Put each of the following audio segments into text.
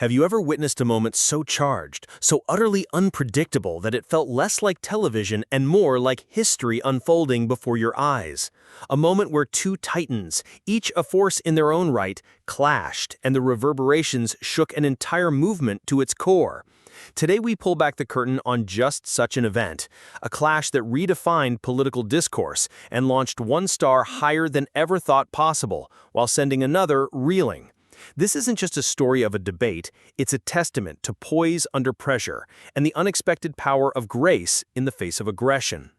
Have you ever witnessed a moment so charged, so utterly unpredictable that it felt less like television and more like history unfolding before your eyes? A moment where two titans, each a force in their own right, clashed, and the reverberations shook an entire movement to its core. Today we pull back the curtain on just such an event, a clash that redefined political discourse and launched one star higher than ever thought possible, while sending another reeling. This isn't just a story of a debate, it's a testament to poise under pressure and the unexpected power of grace in the face of aggression.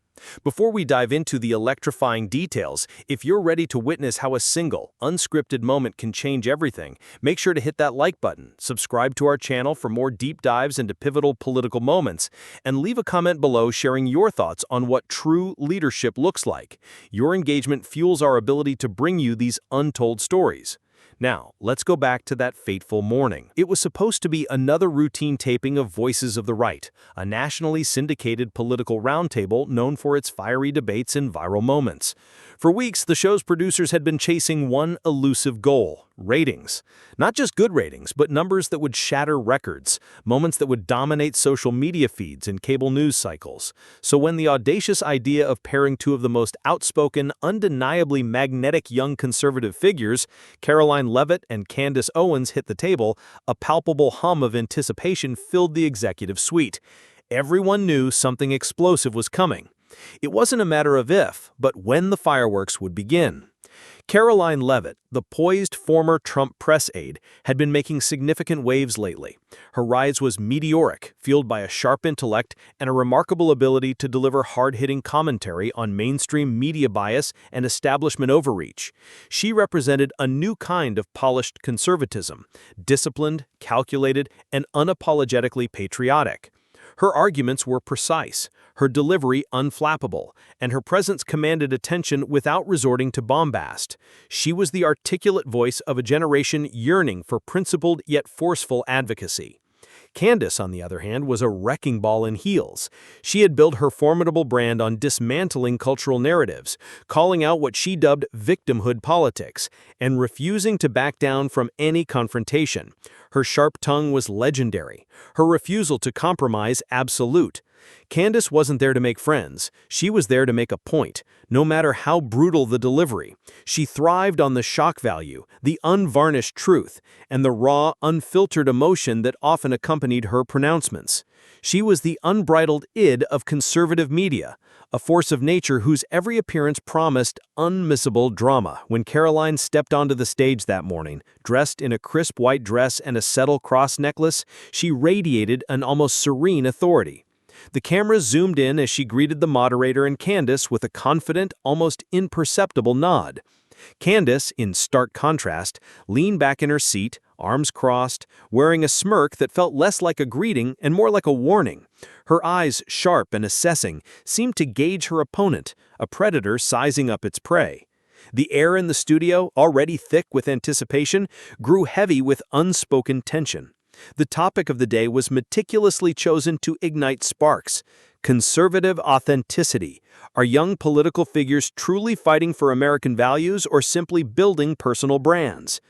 Before we dive into the electrifying details, if you're ready to witness how a single, unscripted moment can change everything, make sure to hit that like button, subscribe to our channel for more deep dives into pivotal political moments, and leave a comment below sharing your thoughts on what true leadership looks like. Your engagement fuels our ability to bring you these untold stories. Now, let's go back to that fateful morning. It was supposed to be another routine taping of Voices of the Right, a nationally syndicated political roundtable known for its fiery debates and viral moments. For weeks, the show's producers had been chasing one elusive goal: ratings. Not just good ratings, but numbers that would shatter records, moments that would dominate social media feeds and cable news cycles. So when the audacious idea of pairing two of the most outspoken, undeniably magnetic young conservative figures, Karoline Leavitt and Candace Owens, hit the table, a palpable hum of anticipation filled the executive suite. Everyone knew something explosive was coming. It wasn't a matter of if, but when the fireworks would begin. Karoline Leavitt, the poised former Trump press aide, had been making significant waves lately. Her rise was meteoric, fueled by a sharp intellect and a remarkable ability to deliver hard-hitting commentary on mainstream media bias and establishment overreach. She represented a new kind of polished conservatism, disciplined, calculated, and unapologetically patriotic. Her arguments were precise, her delivery unflappable, and her presence commanded attention without resorting to bombast. She was the articulate voice of a generation yearning for principled yet forceful advocacy. Candace, on the other hand, was a wrecking ball in heels. She had built her formidable brand on dismantling cultural narratives, calling out what she dubbed victimhood politics, and refusing to back down from any confrontation. Her sharp tongue was legendary, her refusal to compromise absolute. Candace wasn't there to make friends. She was there to make a point, no matter how brutal the delivery. She thrived on the shock value, the unvarnished truth, and the raw, unfiltered emotion that often accompanied her pronouncements. She was the unbridled id of conservative media, a force of nature whose every appearance promised unmissable drama. When Karoline stepped onto the stage that morning, dressed in a crisp white dress and a subtle cross necklace, she radiated an almost serene authority. The cameras zoomed in as she greeted the moderator and Candace with a confident, almost imperceptible nod. Candace, in stark contrast, leaned back in her seat, arms crossed, wearing a smirk that felt less like a greeting and more like a warning. Her eyes, sharp and assessing, seemed to gauge her opponent, a predator sizing up its prey. The air in the studio, already thick with anticipation, grew heavy with unspoken tension. The topic of the day was meticulously chosen to ignite sparks: conservative authenticity. Are young political figures truly fighting for American values or simply building personal brands?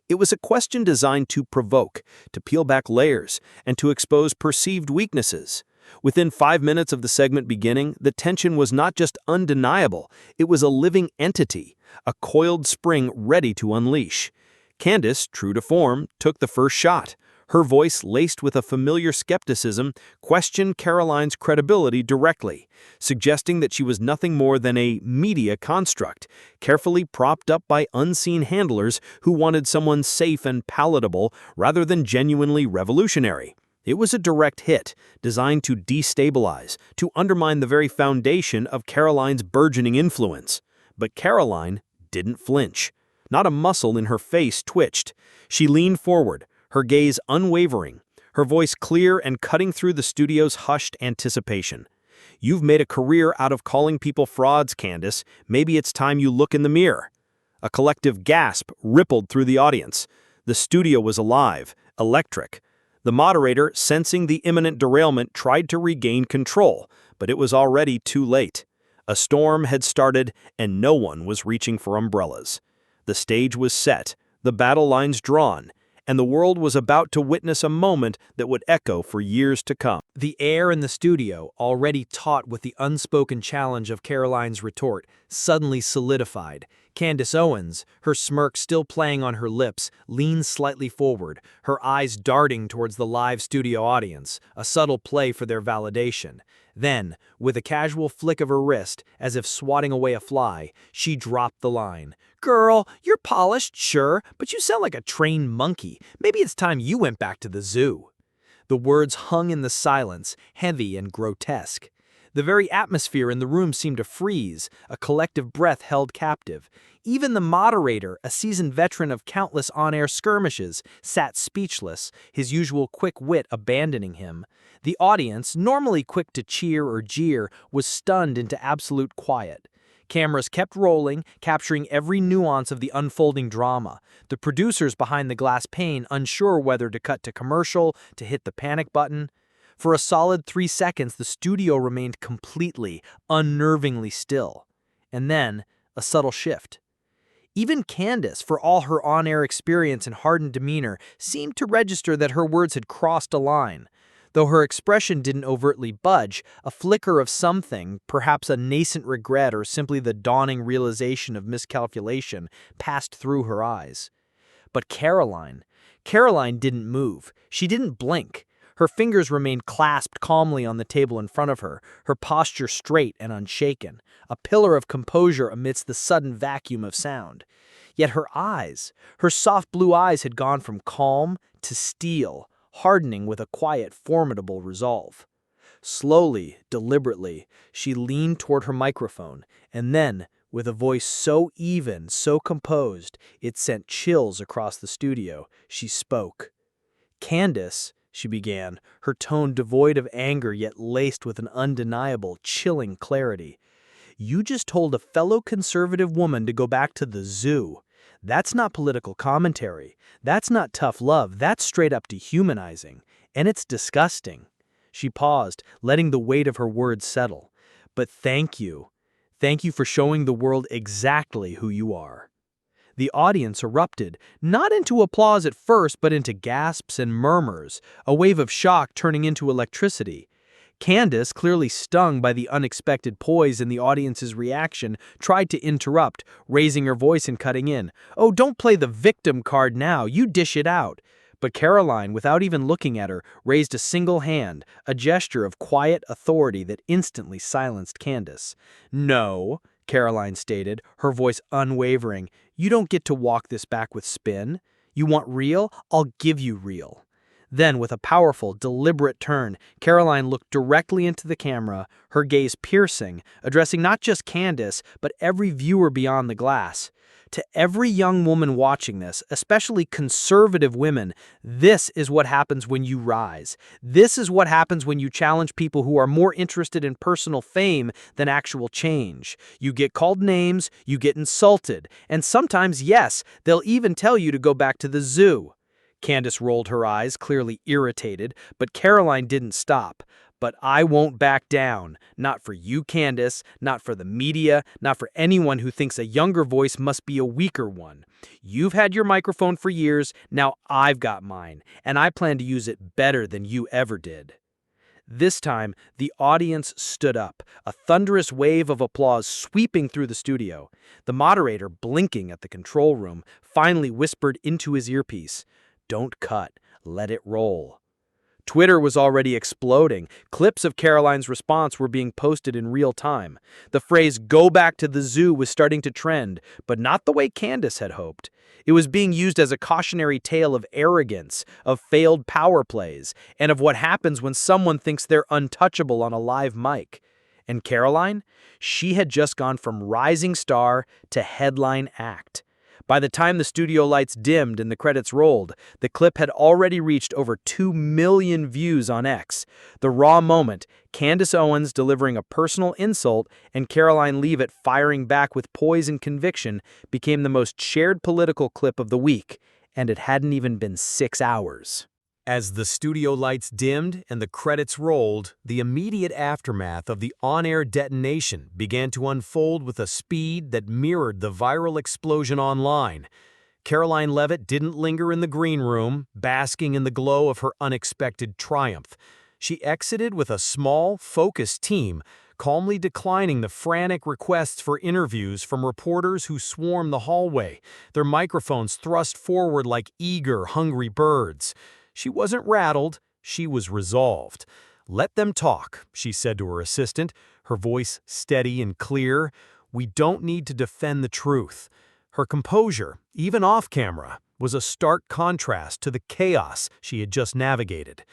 It was a question designed to provoke, to peel back layers, and to expose perceived weaknesses. Within 5 minutes of the segment beginning, the tension was not just undeniable, it was a living entity, a coiled spring ready to unleash. Candace, true to form, took the first shot. Her voice, laced with a familiar skepticism, questioned Karoline's credibility directly, suggesting that she was nothing more than a media construct, carefully propped up by unseen handlers who wanted someone safe and palatable rather than genuinely revolutionary. It was a direct hit, designed to destabilize, to undermine the very foundation of Karoline's burgeoning influence. But Karoline didn't flinch. Not a muscle in her face twitched. She leaned forward, her gaze unwavering, her voice clear and cutting through the studio's hushed anticipation. "You've made a career out of calling people frauds, Candace. Maybe it's time you look in the mirror." A collective gasp rippled through the audience. The studio was alive, electric. The moderator, sensing the imminent derailment, tried to regain control, but it was already too late. A storm had started, and no one was reaching for umbrellas. The stage was set, the battle lines drawn, and the world was about to witness a moment that would echo for years to come. The air in the studio, already taut with the unspoken challenge of Karoline's retort, suddenly solidified. Candace Owens, her smirk still playing on her lips, leaned slightly forward, her eyes darting towards the live studio audience, a subtle play for their validation. Then, with a casual flick of her wrist, as if swatting away a fly, she dropped the line. "Girl, you're polished, sure, but you sound like a trained monkey. Maybe it's time you went back to the zoo." The words hung in the silence, heavy and grotesque. The very atmosphere in the room seemed to freeze, a collective breath held captive. Even the moderator, a seasoned veteran of countless on-air skirmishes, sat speechless, his usual quick wit abandoning him. The audience, normally quick to cheer or jeer, was stunned into absolute quiet. Cameras kept rolling, capturing every nuance of the unfolding drama. The producers behind the glass pane unsure whether to cut to commercial, to hit the panic button. For a solid 3 seconds, the studio remained completely, unnervingly still. And then, a subtle shift. Even Candace, for all her on-air experience and hardened demeanor, seemed to register that her words had crossed a line. Though her expression didn't overtly budge, a flicker of something, perhaps a nascent regret or simply the dawning realization of miscalculation, passed through her eyes. But Karoline didn't move. She didn't blink. Her fingers remained clasped calmly on the table in front of her, her posture straight and unshaken, a pillar of composure amidst the sudden vacuum of sound. Yet her eyes, her soft blue eyes had gone from calm to steel, hardening with a quiet, formidable resolve. Slowly, deliberately, she leaned toward her microphone, and then, with a voice so even, so composed, it sent chills across the studio, she spoke. "Candace," she began, her tone devoid of anger yet laced with an undeniable, chilling clarity. "You just told a fellow conservative woman to go back to the zoo. That's not political commentary. That's not tough love. That's straight up dehumanizing. And it's disgusting." She paused, letting the weight of her words settle. "But thank you. Thank you for showing the world exactly who you are." The audience erupted, not into applause at first, but into gasps and murmurs, a wave of shock turning into electricity. Candace, clearly stung by the unexpected poise in the audience's reaction, tried to interrupt, raising her voice and cutting in. "Oh, don't play the victim card now, you dish it out." But Karoline, without even looking at her, raised a single hand, a gesture of quiet authority that instantly silenced Candace. "No," Karoline stated, her voice unwavering, "you don't get to walk this back with spin. You want real? I'll give you real." Then, with a powerful, deliberate turn, Karoline looked directly into the camera, her gaze piercing, addressing not just Candace, but every viewer beyond the glass. To every young woman watching this, especially conservative women, this is what happens when you rise. This is what happens when you challenge people who are more interested in personal fame than actual change. You get called names, you get insulted, and sometimes, yes, they'll even tell you to go back to the zoo. Candace rolled her eyes, clearly irritated, but Karoline didn't stop. "But I won't back down. Not for you, Candace, not for the media, not for anyone who thinks a younger voice must be a weaker one. You've had your microphone for years, now I've got mine, and I plan to use it better than you ever did." This time, the audience stood up, a thunderous wave of applause sweeping through the studio. The moderator, blinking at the control room, finally whispered into his earpiece, "Don't cut, let it roll." Twitter was already exploding. Clips of Karoline's response were being posted in real time. The phrase "go back to the zoo" was starting to trend, but not the way Candace had hoped. It was being used as a cautionary tale of arrogance, of failed power plays, and of what happens when someone thinks they're untouchable on a live mic. And Karoline? She had just gone from rising star to headline act. By the time the studio lights dimmed and the credits rolled, the clip had already reached over 2 million views on X. The raw moment, Candace Owens delivering a personal insult and Karoline Leavitt firing back with poise and conviction, became the most shared political clip of the week, and it hadn't even been 6 hours. As the studio lights dimmed and the credits rolled, the immediate aftermath of the on-air detonation began to unfold with a speed that mirrored the viral explosion online. Karoline Leavitt didn't linger in the green room, basking in the glow of her unexpected triumph. She exited with a small, focused team, calmly declining the frantic requests for interviews from reporters who swarmed the hallway, their microphones thrust forward like eager, hungry birds. She wasn't rattled, she was resolved. "Let them talk," she said to her assistant, her voice steady and clear. "We don't need to defend the truth." Her composure, even off camera, was a stark contrast to the chaos she had just navigated.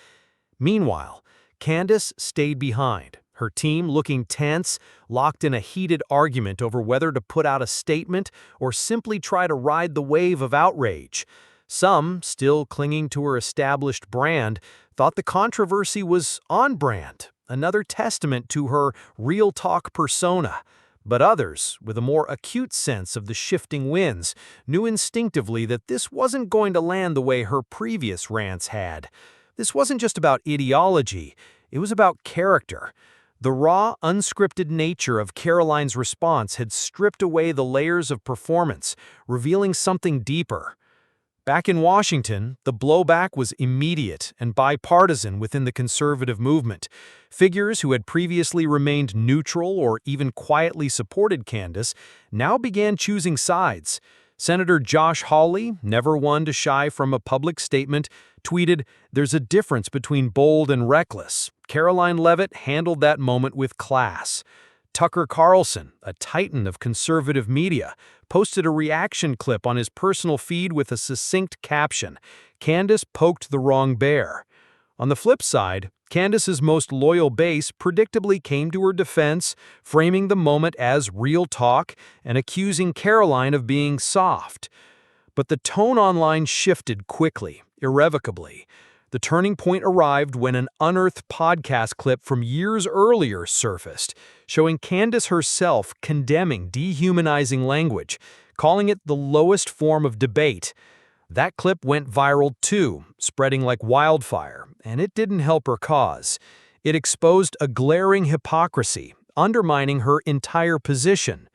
Meanwhile, Candace stayed behind, her team looking tense, locked in a heated argument over whether to put out a statement or simply try to ride the wave of outrage. Some, still clinging to her established brand, thought the controversy was on brand, another testament to her real talk persona. But others, with a more acute sense of the shifting winds, knew instinctively that this wasn't going to land the way her previous rants had. This wasn't just about ideology, it was about character. The raw, unscripted nature of Karoline's response had stripped away the layers of performance, revealing something deeper. Back in Washington, the blowback was immediate and bipartisan within the conservative movement. Figures who had previously remained neutral or even quietly supported Candace now began choosing sides. Senator Josh Hawley, never one to shy from a public statement, tweeted, "There's a difference between bold and reckless." Karoline Leavitt handled that moment with class. Tucker Carlson, a titan of conservative media, posted a reaction clip on his personal feed with a succinct caption, "Candace poked the wrong bear." On the flip side, Candace's most loyal base predictably came to her defense, framing the moment as real talk and accusing Karoline of being soft. But the tone online shifted quickly, irrevocably. The turning point arrived when an unearthed podcast clip from years earlier surfaced, showing Candace herself condemning dehumanizing language, calling it the lowest form of debate. That clip went viral too, spreading like wildfire, and it didn't help her cause. It exposed a glaring hypocrisy, undermining her entire position.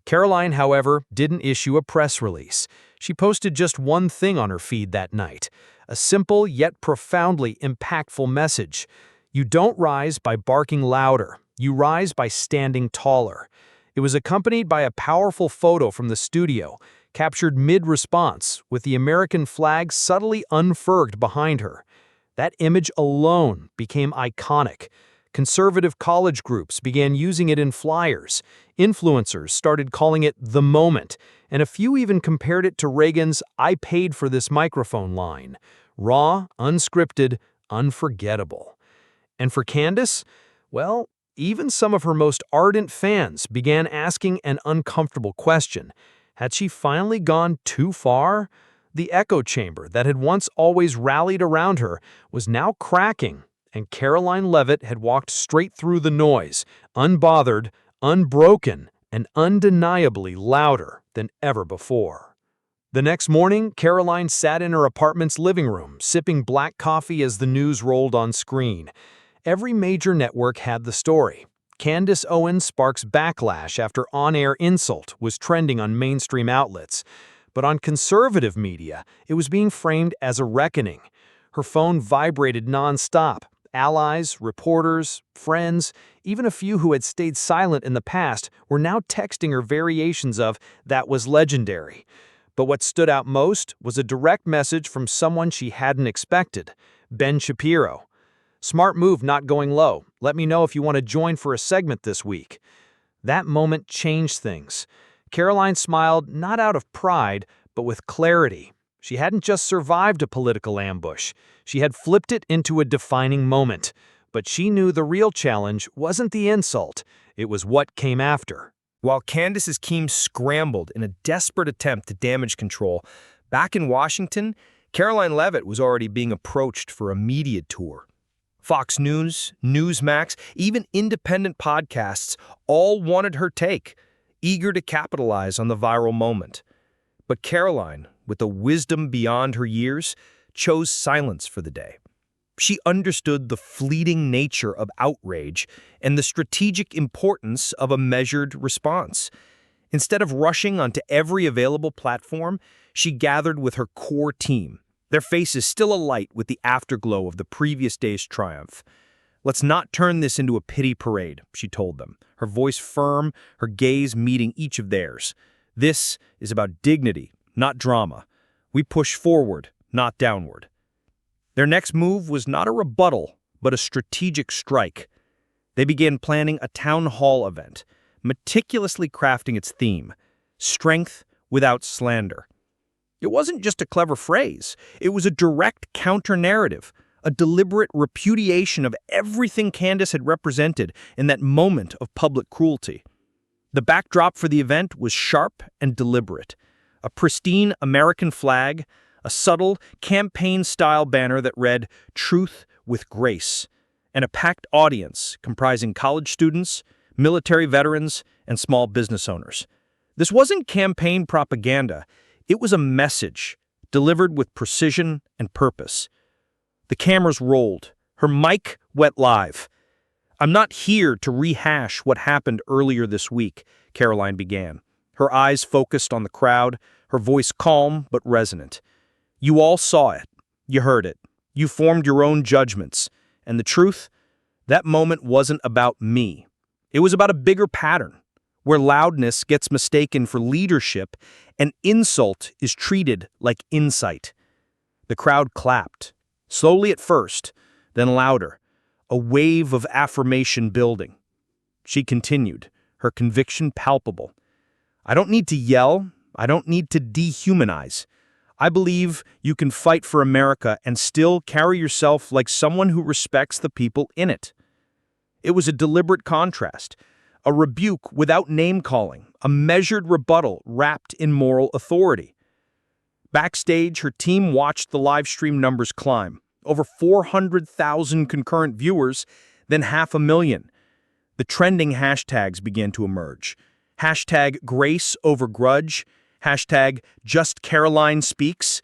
Karoline, however, didn't issue a press release. She posted just one thing on her feed that night, a simple yet profoundly impactful message. You don't rise by barking louder, you rise by standing taller. It was accompanied by a powerful photo from the studio, captured mid-response, with the American flag subtly unfurled behind her. That image alone became iconic. Conservative college groups began using it in flyers. Influencers started calling it the moment, and a few even compared it to Reagan's "I paid for this microphone" line. Raw, unscripted, unforgettable. And for Candace, well, even some of her most ardent fans began asking an uncomfortable question. Had she finally gone too far? The echo chamber that had once always rallied around her was now cracking, and Karoline Leavitt had walked straight through the noise, unbothered, unbroken, and undeniably louder than ever before. The next morning, Karoline sat in her apartment's living room, sipping black coffee as the news rolled on screen. Every major network had the story. Candace Owens sparks backlash after on-air insult was trending on mainstream outlets. But on conservative media, it was being framed as a reckoning. Her phone vibrated nonstop. Allies, reporters, friends, even a few who had stayed silent in the past were now texting her variations of "that was legendary." But what stood out most was a direct message from someone she hadn't expected, Ben Shapiro. "Smart move not going low. Let me know if you want to join for a segment this week." That moment changed things. Karoline smiled not out of pride, but with clarity. She hadn't just survived a political ambush. She had flipped it into a defining moment. But she knew the real challenge wasn't the insult. It was what came after. While Candace's team scrambled in a desperate attempt to damage control, back in Washington, Karoline Leavitt was already being approached for a media tour. Fox News, Newsmax, even independent podcasts all wanted her take, eager to capitalize on the viral moment. But Karoline, with a wisdom beyond her years, chose silence for the day. She understood the fleeting nature of outrage and the strategic importance of a measured response. Instead of rushing onto every available platform, she gathered with her core team, their faces still alight with the afterglow of the previous day's triumph. "Let's not turn this into a pity parade," she told them, her voice firm, her gaze meeting each of theirs. "This is about dignity, not drama. We push forward, not downward." Their next move was not a rebuttal, but a strategic strike. They began planning a town hall event, meticulously crafting its theme: strength without slander. It wasn't just a clever phrase, it was a direct counter-narrative, a deliberate repudiation of everything Candace had represented in that moment of public cruelty. The backdrop for the event was sharp and deliberate: a pristine American flag, a subtle campaign-style banner that read "Truth with Grace," and a packed audience comprising college students, military veterans, and small business owners. This wasn't campaign propaganda, it was a message, delivered with precision and purpose. The cameras rolled. Her mic went live. "I'm not here to rehash what happened earlier this week," Karoline began, her eyes focused on the crowd, her voice calm but resonant. "You all saw it. You heard it. You formed your own judgments. And the truth? That moment wasn't about me. It was about a bigger pattern, where loudness gets mistaken for leadership and insult is treated like insight." The crowd clapped, slowly at first, then louder, a wave of affirmation building. She continued, her conviction palpable. "I don't need to yell. I don't need to dehumanize. I believe you can fight for America and still carry yourself like someone who respects the people in it." It was a deliberate contrast, a rebuke without name-calling, a measured rebuttal wrapped in moral authority. Backstage, her team watched the live stream numbers climb. Over 400,000 concurrent viewers, then 500,000. The trending hashtags began to emerge. Hashtag Grace over Grudge, hashtag Just Karoline Speaks,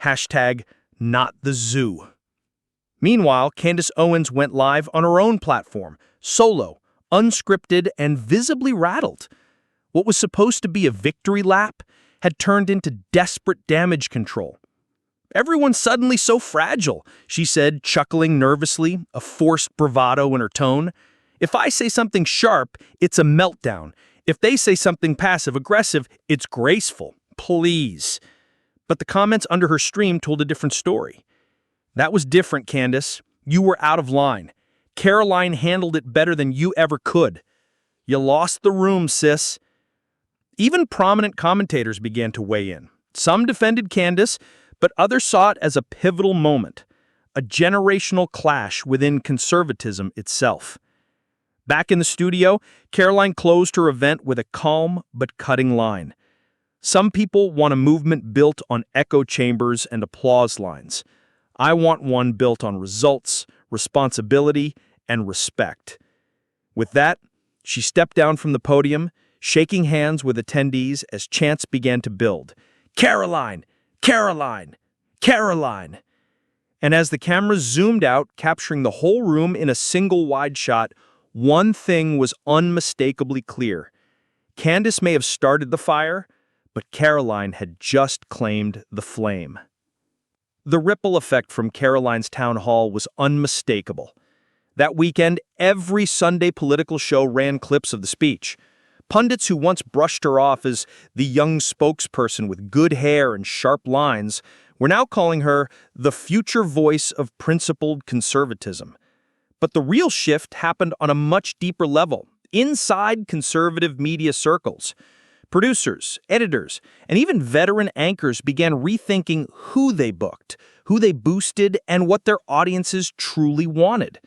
hashtag Not the Zoo. Meanwhile, Candace Owens went live on her own platform, solo, unscripted, and visibly rattled. What was supposed to be a victory lap had turned into desperate damage control. "Everyone's suddenly so fragile," she said, chuckling nervously, a forced bravado in her tone. "If I say something sharp, it's a meltdown. If they say something passive-aggressive, it's graceful. Please." But the comments under her stream told a different story. "That was different, Candace. You were out of line. Karoline handled it better than you ever could. You lost the room, sis." Even prominent commentators began to weigh in. Some defended Candace, but others saw it as a pivotal moment, a generational clash within conservatism itself. Back in the studio, Karoline closed her event with a calm but cutting line. "Some people want a movement built on echo chambers and applause lines. I want one built on results, responsibility, and respect." With that, she stepped down from the podium, shaking hands with attendees as chants began to build. "Karoline! Karoline! Karoline!" And as the cameras zoomed out, capturing the whole room in a single wide shot, one thing was unmistakably clear. Candace may have started the fire, but Karoline had just claimed the flame. The ripple effect from Karoline's town hall was unmistakable. That weekend, every Sunday political show ran clips of the speech. Pundits who once brushed her off as the young spokesperson with good hair and sharp lines were now calling her the future voice of principled conservatism. But the real shift happened on a much deeper level, inside conservative media circles. Producers, editors, and even veteran anchors began rethinking who they booked, who they boosted, and what their audiences truly wanted.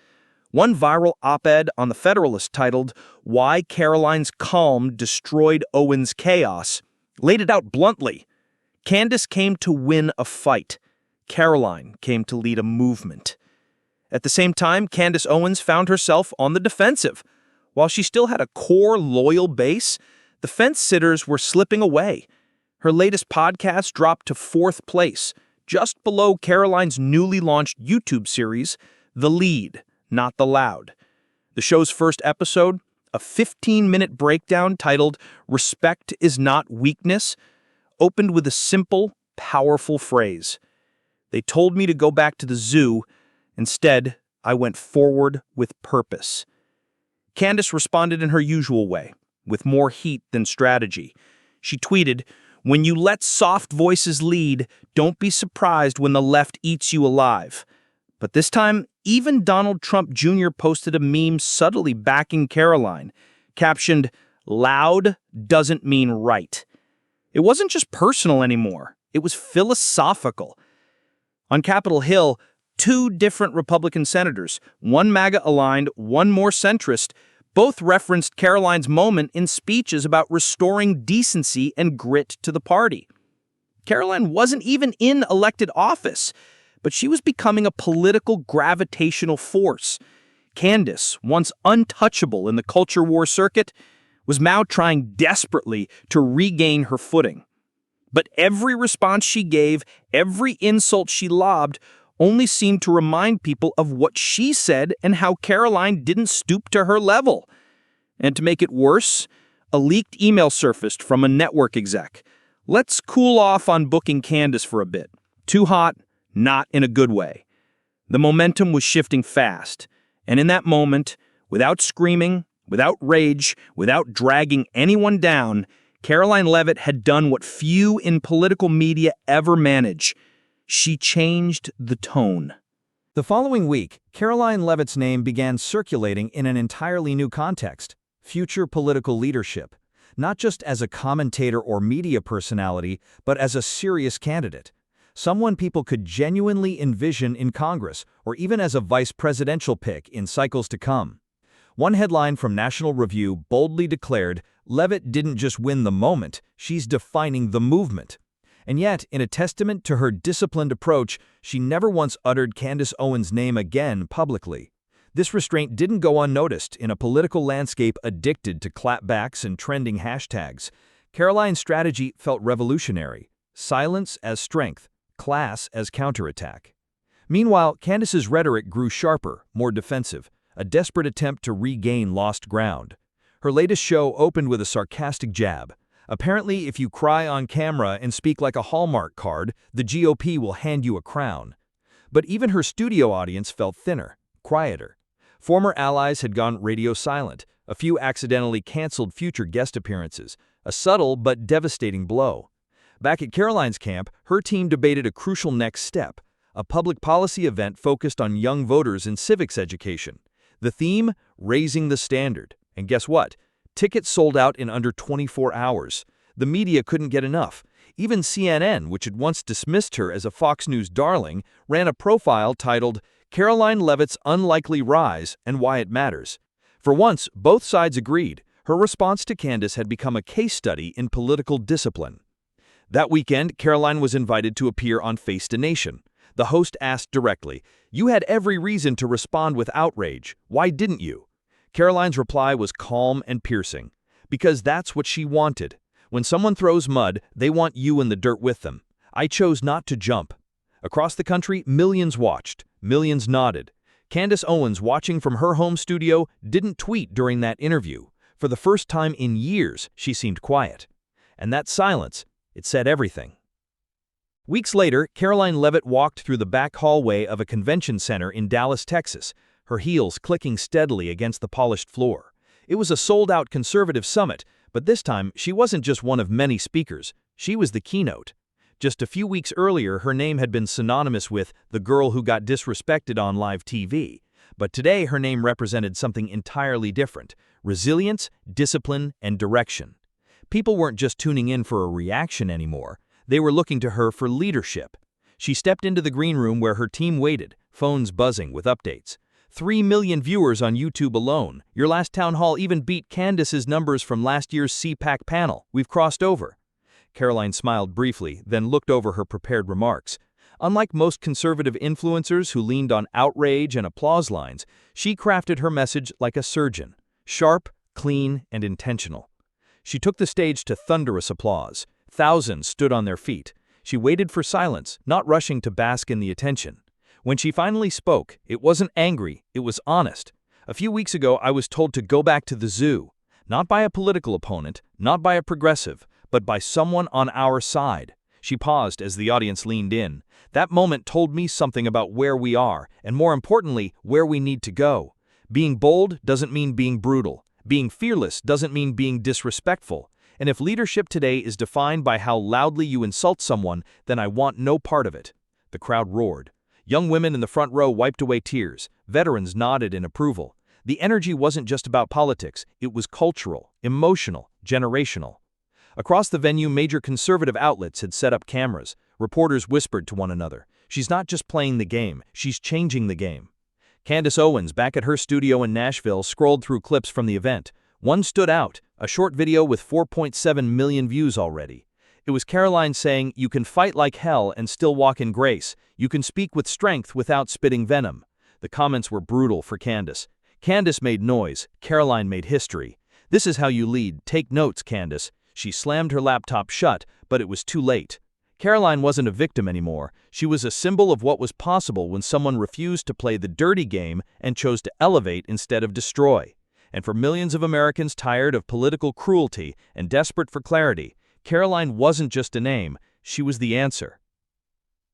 One viral op-ed on The Federalist titled, "Why Karoline's Calm Destroyed Owens' Chaos," laid it out bluntly. Candace came to win a fight. Karoline came to lead a movement. At the same time, Candace Owens found herself on the defensive. While she still had a core loyal base, the fence-sitters were slipping away. Her latest podcast dropped to 4th place, just below Karoline's newly launched YouTube series, The Lead, Not the Loud. The show's first episode, A 15-minute breakdown titled "Respect is Not Weakness" opened with a simple, powerful phrase. "They told me to go back to the zoo. Instead, I went forward with purpose." Candace responded in her usual way, with more heat than strategy. She tweeted, "When you let soft voices lead, don't be surprised when the left eats you alive." But this time, even Donald Trump Jr. posted a meme subtly backing Karoline, captioned, "Loud doesn't mean right." It wasn't just personal anymore. It was philosophical. On Capitol Hill, two different Republican senators, one MAGA-aligned, one more centrist, both referenced Karoline's moment in speeches about restoring decency and grit to the party. Karoline wasn't even in elected office, but she was becoming a political gravitational force. Candace, once untouchable in the culture war circuit, was now trying desperately to regain her footing. But every response she gave, every insult she lobbed, only seemed to remind people of what she said and how Karoline didn't stoop to her level. And to make it worse, a leaked email surfaced from a network exec. "Let's cool off on booking Candace for a bit. Too hot, not in a good way." The momentum was shifting fast, and in that moment, without screaming, without rage, without dragging anyone down, Karoline Leavitt had done what few in political media ever manage. She changed the tone. The following week, Karoline Leavitt's name began circulating in an entirely new context: future political leadership, not just as a commentator or media personality, but as a serious candidate. Someone people could genuinely envision in Congress, or even as a vice presidential pick in cycles to come. One headline from National Review boldly declared, "Leavitt didn't just win the moment, she's defining the movement." And yet, in a testament to her disciplined approach, she never once uttered Candace Owens' name again publicly. This restraint didn't go unnoticed in a political landscape addicted to clapbacks and trending hashtags. Karoline's strategy felt revolutionary: silence as strength, class as counterattack. Meanwhile, Candace's rhetoric grew sharper, more defensive, a desperate attempt to regain lost ground. Her latest show opened with a sarcastic jab. Apparently, if you cry on camera and speak like a Hallmark card, the GOP will hand you a crown. But even her studio audience felt thinner, quieter. Former allies had gone radio silent. A few accidentally canceled future guest appearances, a subtle but devastating blow. Back at Karoline's camp, her team debated a crucial next step, a public policy event focused on young voters and civics education. The theme, raising the standard. And guess what? Tickets sold out in under 24 hours. The media couldn't get enough. Even CNN, which had once dismissed her as a Fox News darling, ran a profile titled "Karoline Leavitt's Unlikely Rise and Why It Matters." For once, both sides agreed. Her response to Candace had become a case study in political discipline. That weekend, Karoline was invited to appear on Face the Nation. The host asked directly, "You had every reason to respond with outrage. Why didn't you?" Karoline's reply was calm and piercing. "Because that's what she wanted. When someone throws mud, they want you in the dirt with them. I chose not to jump." Across the country, millions watched, millions nodded. Candace Owens, watching from her home studio, didn't tweet during that interview. For the first time in years, she seemed quiet. And that silence, it said everything. Weeks later, Karoline Leavitt walked through the back hallway of a convention center in Dallas, Texas, her heels clicking steadily against the polished floor. It was a sold-out conservative summit, but this time she wasn't just one of many speakers, she was the keynote. Just a few weeks earlier, her name had been synonymous with the girl who got disrespected on live TV. But today, her name represented something entirely different: resilience, discipline, and direction. People weren't just tuning in for a reaction anymore. They were looking to her for leadership. She stepped into the green room where her team waited, phones buzzing with updates. 3 million viewers on YouTube alone. Your last town hall even beat Candace's numbers from last year's CPAC panel. We've crossed over. Karoline smiled briefly, then looked over her prepared remarks. Unlike most conservative influencers who leaned on outrage and applause lines, she crafted her message like a surgeon: sharp, clean, and intentional. She took the stage to thunderous applause. Thousands stood on their feet. She waited for silence, not rushing to bask in the attention. When she finally spoke, it wasn't angry, it was honest. A few weeks ago, I was told to go back to the zoo, not by a political opponent, not by a progressive, but by someone on our side. She paused as the audience leaned in. That moment told me something about where we are, and more importantly, where we need to go. Being bold doesn't mean being brutal. Being fearless doesn't mean being disrespectful. And if leadership today is defined by how loudly you insult someone, then I want no part of it. The crowd roared. Young women in the front row wiped away tears. Veterans nodded in approval. The energy wasn't just about politics, it was cultural, emotional, generational. Across the venue, major conservative outlets had set up cameras. Reporters whispered to one another. She's not just playing the game, she's changing the game. Candace Owens, back at her studio in Nashville, scrolled through clips from the event. One stood out, a short video with 4.7 million views already. It was Karoline saying, "You can fight like hell and still walk in grace. You can speak with strength without spitting venom." The comments were brutal for Candace. Candace made noise, Karoline made history. "This is how you lead, take notes, Candace." She slammed her laptop shut, but it was too late. Karoline wasn't a victim anymore. She was a symbol of what was possible when someone refused to play the dirty game and chose to elevate instead of destroy. And for millions of Americans tired of political cruelty and desperate for clarity, Karoline wasn't just a name, she was the answer.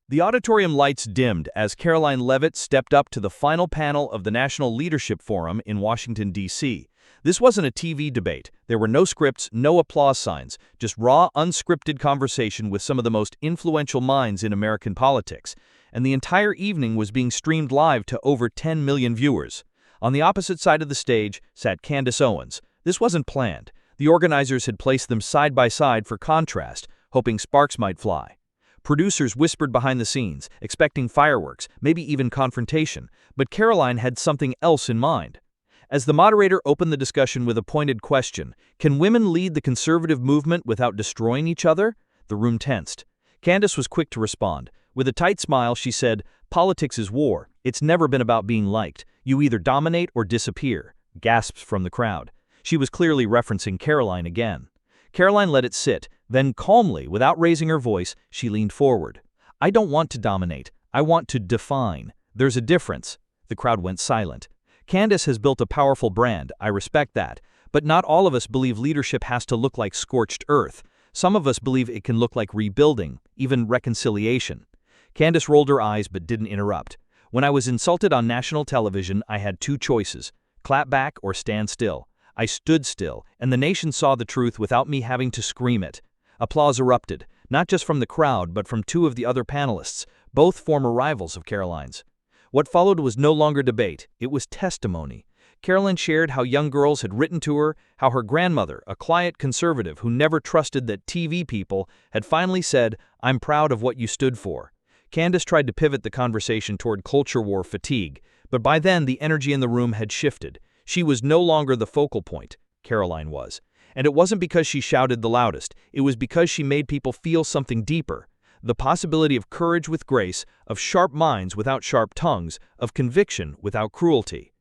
The auditorium lights dimmed as Karoline Leavitt stepped up to the final panel of the National Leadership Forum in Washington, D.C. This wasn't a TV debate. There were no scripts, no applause signs, just raw, unscripted conversation with some of the most influential minds in American politics. And the entire evening was being streamed live to over 10 million viewers. On the opposite side of the stage sat Candace Owens. This wasn't planned. The organizers had placed them side by side for contrast, hoping sparks might fly. Producers whispered behind the scenes, expecting fireworks, maybe even confrontation, but Karoline had something else in mind. As the moderator opened the discussion with a pointed question, "Can women lead the conservative movement without destroying each other?" The room tensed. Candace was quick to respond. With a tight smile, she said, "Politics is war. It's never been about being liked. You either dominate or disappear." Gasps from the crowd. She was clearly referencing Karoline again. Karoline let it sit. Then calmly, without raising her voice, she leaned forward. "I don't want to dominate. I want to define. There's a difference." The crowd went silent. Candace has built a powerful brand, I respect that. But not all of us believe leadership has to look like scorched earth. Some of us believe it can look like rebuilding, even reconciliation. Candace rolled her eyes but didn't interrupt. "When I was insulted on national television, I had two choices: clap back or stand still. I stood still, and the nation saw the truth without me having to scream it." Applause erupted, not just from the crowd but from two of the other panelists, both former rivals of Karoline's. What followed was no longer debate, it was testimony. Karoline shared how young girls had written to her, how her grandmother, a quiet conservative who never trusted that TV people, had finally said, "I'm proud of what you stood for." Candace tried to pivot the conversation toward culture war fatigue, but by then the energy in the room had shifted. She was no longer the focal point, Karoline was. And it wasn't because she shouted the loudest, it was because she made people feel something deeper. The possibility of courage with grace, of sharp minds without sharp tongues, of conviction without cruelty.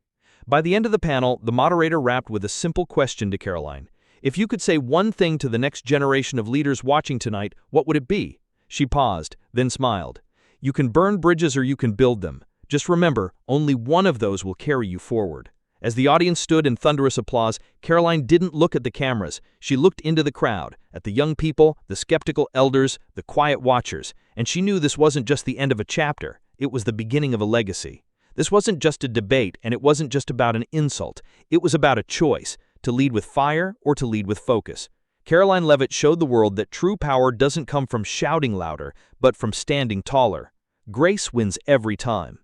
By the end of the panel, the moderator wrapped with a simple question to Karoline. "If you could say one thing to the next generation of leaders watching tonight, what would it be?" She paused, then smiled. "You can burn bridges or you can build them. Just remember, only one of those will carry you forward." As the audience stood in thunderous applause, Karoline didn't look at the cameras. She looked into the crowd, at the young people, the skeptical elders, the quiet watchers, and she knew this wasn't just the end of a chapter, it was the beginning of a legacy. This wasn't just a debate, and it wasn't just about an insult. It was about a choice, to lead with fire or to lead with focus. Karoline Leavitt showed the world that true power doesn't come from shouting louder, but from standing taller. Grace wins every time.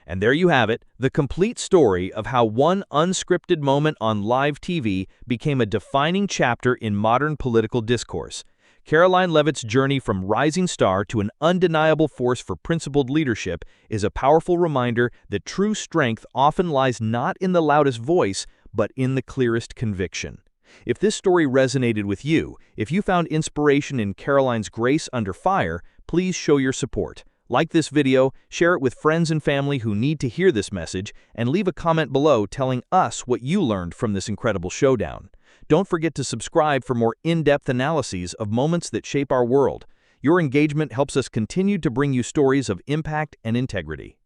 And there you have it, the complete story of how one unscripted moment on live TV became a defining chapter in modern political discourse. Karoline Leavitt's journey from rising star to an undeniable force for principled leadership is a powerful reminder that true strength often lies not in the loudest voice, but in the clearest conviction. If this story resonated with you, if you found inspiration in Karoline's grace under fire, please show your support. Like this video, share it with friends and family who need to hear this message, and leave a comment below telling us what you learned from this incredible showdown. Don't forget to subscribe for more in-depth analyses of moments that shape our world. Your engagement helps us continue to bring you stories of impact and integrity.